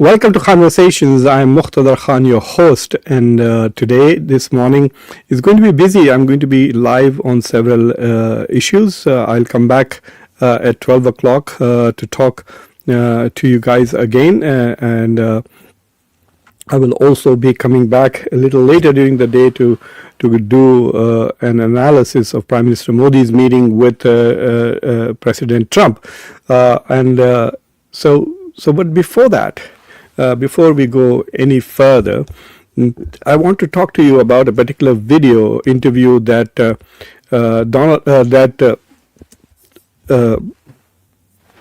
Welcome to Khanversations. I'm Muqtadar Khan, your host, and this morning is going to be busy. I'm going to be live on several issues. I'll come back at 12 o'clock to talk to you guys again, and I will also be coming back a little later during the day to do an analysis of Prime Minister Modi's meeting with President Trump, but before that. Before we go any further, I want to talk to you about a particular video interview that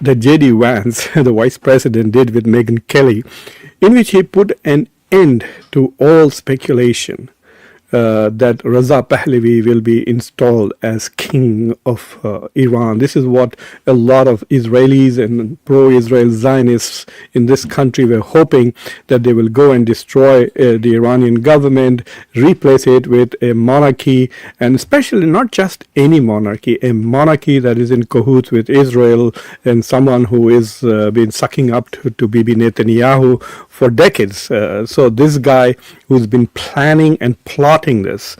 J.D. Vance, the Vice President, did with Megyn Kelly, in which he put an end to all speculation that Israel-Pahlavi will be installed as king of Iran. This is what a lot of Israelis and pro-Israel Zionists in this country were hoping, that they will go and destroy the Iranian government, replace it with a monarchy, and especially not just any monarchy, a monarchy that is in cahoots with Israel and someone who is been sucking up to Bibi Netanyahu for decades. So this guy who's been planning and plotting this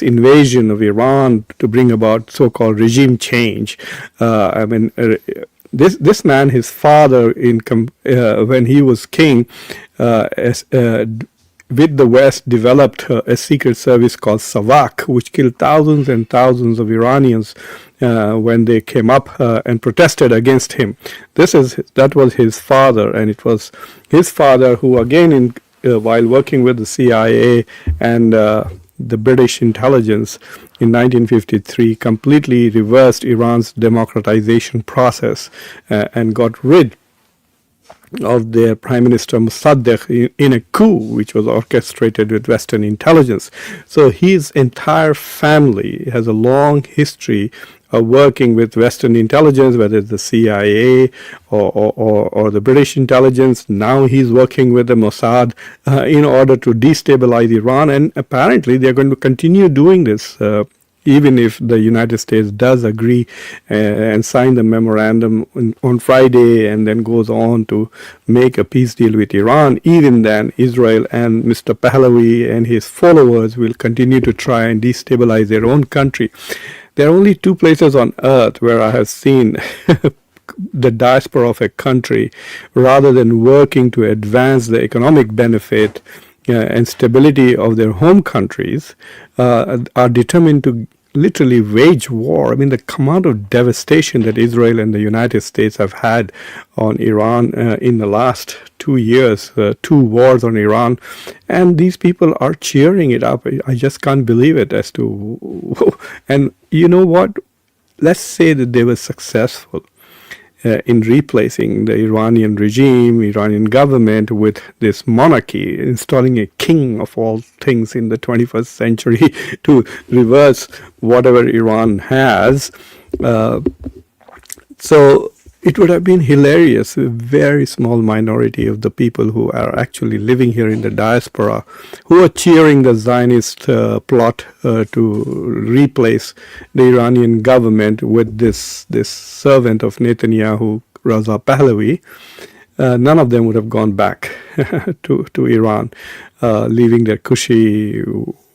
invasion of Iran to bring about so-called regime change. This man, his father, when he was king, with the West, developed a secret service called Savak, which killed thousands and thousands of Iranians when they came up and protested against him. That was his father, and it was his father who, again, while working with the CIA and the British intelligence in 1953, completely reversed Iran's democratization process and got rid of their Prime Minister Mossadegh in a coup which was orchestrated with Western intelligence. So his entire family has a long history of working with Western intelligence, whether it's the CIA or the British intelligence. Now he's working with the Mossad in order to destabilize Iran, and apparently they're going to continue doing this even if the United States does agree and sign the memorandum on Friday and then goes on to make a peace deal with Iran. Even then, Israel and Mr. Pahlavi and his followers will continue to try and destabilize their own country. There are only two places on earth where I have seen the diaspora of a country, rather than working to advance the economic benefit and stability of their home countries, are determined to literally wage war. I mean, the amount of devastation that Israel and the United States have had on Iran in the last 2 years, 2 wars on Iran, and these people are cheering it up. I just can't believe it as to, and you know what? Let's say that they were successful in replacing the Iranian regime, Iranian government with this monarchy, installing a king of all things in the 21st century to reverse whatever Iran has. So it would have been hilarious. A very small minority of the people who are actually living here in the diaspora, who are cheering the Zionist plot to replace the Iranian government with this servant of Netanyahu, Israel-Pahlavi. None of them would have gone back to Iran, leaving their cushy,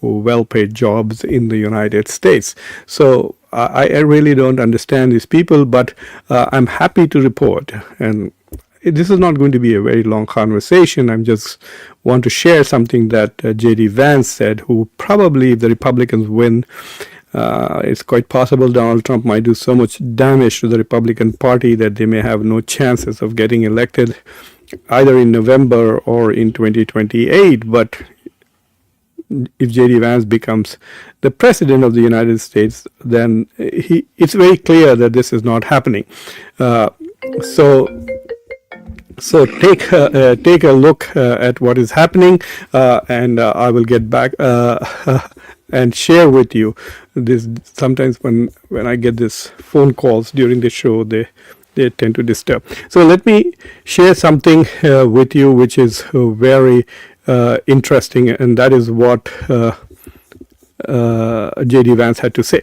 well-paid jobs in the United States. So I really don't understand these people, but I'm happy to report, and this is not going to be a very long conversation. I just want to share something that J.D. Vance said, who probably, if the Republicans win, it's quite possible Donald Trump might do so much damage to the Republican Party that they may have no chances of getting elected either in November or in 2028. But if J.D. Vance becomes the president of the United States, then it's very clear that this is not happening. So take a look at what is happening, and I will get back and share with you this. Sometimes when I get these phone calls during the show, they tend to disturb. So let me share something with you which is very interesting, and that is what J.D. Vance had to say.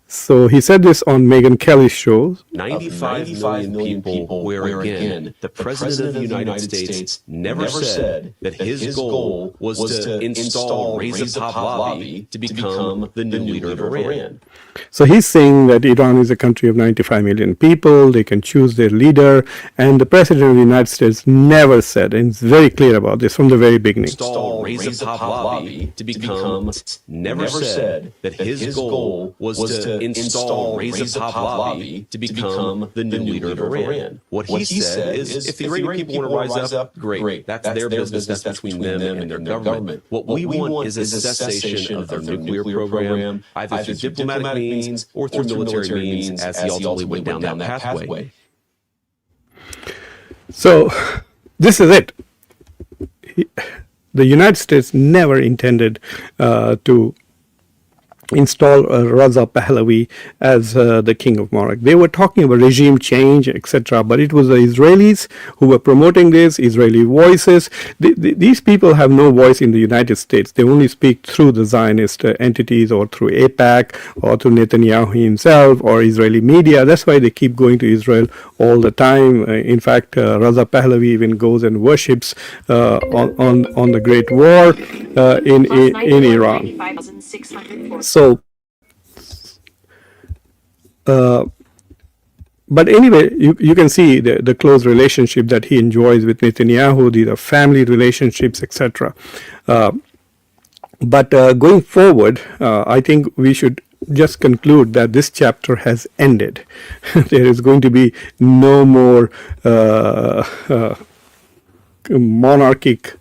So he said this on Megyn Kelly's show. 95 million people, where again, the President of the United States never said that his goal was to install Reza-Pahlavi to become the new leader of Iran. So he's saying that Iran is a country of 95 million people, they can choose their leader, and the President of the United States never said, and it's very clear about this from the very beginning. Install Reza-Pahlavi to become, never said that his goal was to install Reza-Pahlavi to become the new leader of Iran. What he said is, if the Iranian people want to rise up, great. That's their business. That's between them and their government. What we want is a cessation of their nuclear program, either through diplomatic means or through military means, as he ultimately went down that pathway. So this is it. The United States never intended to install Reza-Pahlavi as the king of monarch. They were talking about regime change, etc. But it was the Israelis who were promoting this, Israeli voices. These people have no voice in the United States. They only speak through the Zionist entities or through AIPAC or through Netanyahu himself or Israeli media. That's why they keep going to Israel all the time. In fact, Reza-Pahlavi even goes and worships on the Great War in Iran. So, but anyway, you can see the close relationship that he enjoys with Netanyahu. These are family relationships, etc. But going forward, I think we should just conclude that this chapter has ended. There is going to be no more monarchic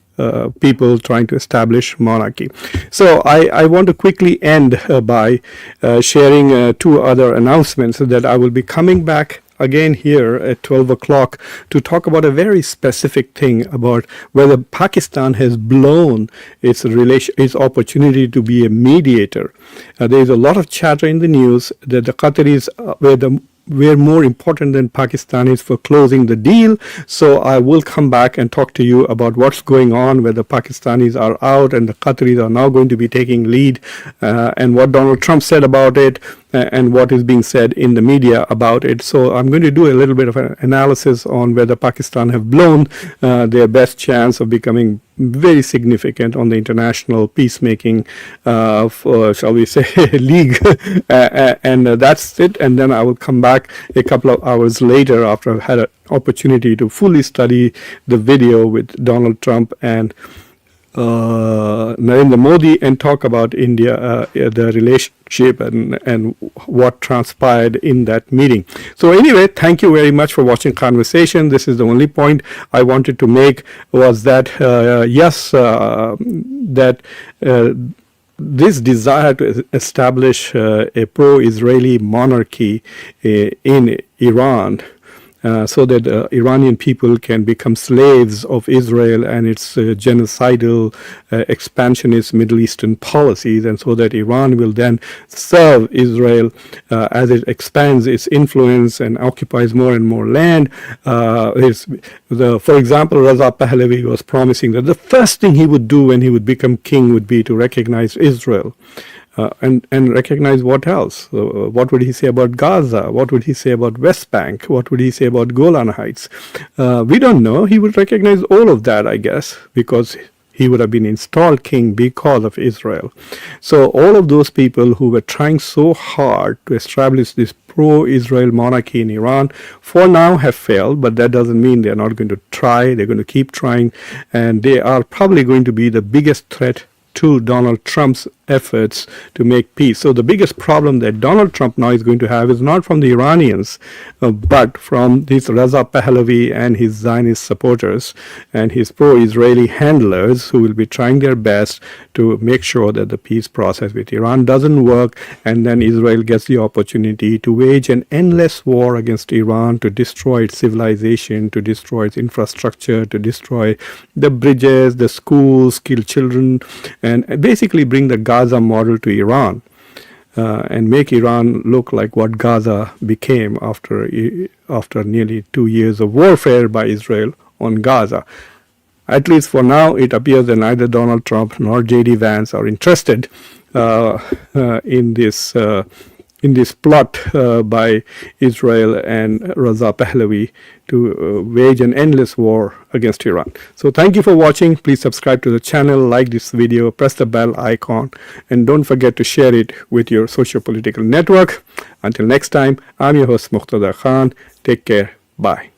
people trying to establish monarchy. So I want to quickly end by sharing two other announcements that I will be coming back again here at 12 o'clock to talk about a very specific thing about whether Pakistan has blown its opportunity to be a mediator. There is a lot of chatter in the news that the Qataris were more important than Pakistanis for closing the deal. So I will come back and talk to you about what's going on, where the Pakistanis are out and the Qataris are now going to be taking lead, and what Donald Trump said about it, and what is being said in the media about it. So I'm going to do a little bit of an analysis on whether Pakistan have blown their best chance of becoming very significant on the international peacemaking, shall we say, league. And that's it. And then I will come back a couple of hours later after I've had an opportunity to fully study the video with Donald Trump and Narendra Modi and talk about India, the relationship and what transpired in that meeting. So anyway, thank you very much for watching Khanversations. This is the only point I wanted to make, was that this desire to establish a pro-Israeli monarchy in Iran, so that Iranian people can become slaves of Israel and its genocidal, expansionist Middle Eastern policies, and so that Iran will then serve Israel as it expands its influence and occupies more and more land. For example, Reza-Pahlavi was promising that the first thing he would do when he would become king would be to recognize Israel. And recognize what else? What would he say about Gaza? What would he say about West Bank? What would he say about Golan Heights? We don't know. He would recognize all of that, I guess, because he would have been installed king because of Israel. So all of those people who were trying so hard to establish this pro-Israel monarchy in Iran for now have failed, but that doesn't mean they're not going to try. They're going to keep trying, and they are probably going to be the biggest threat to Donald Trump's efforts to make peace. So the biggest problem that Donald Trump now is going to have is not from the Iranians, but from these Reza-Pahlavi and his Zionist supporters and his pro-Israeli handlers, who will be trying their best to make sure that the peace process with Iran doesn't work, and then Israel gets the opportunity to wage an endless war against Iran, to destroy its civilization, to destroy its infrastructure, to destroy the bridges, the schools, kill children, and basically bring the Gaza model to Iran, and make Iran look like what Gaza became after nearly 2 years of warfare by Israel on Gaza. At least for now, it appears that neither Donald Trump nor J.D. Vance are interested in this plot by Israel and Reza-Pahlavi to wage an endless war against Iran. So thank you for watching. Please subscribe to the channel, like this video, press the bell icon, and don't forget to share it with your socio-political network. Until next time, I'm your host Muqtada Khan. Take care. Bye.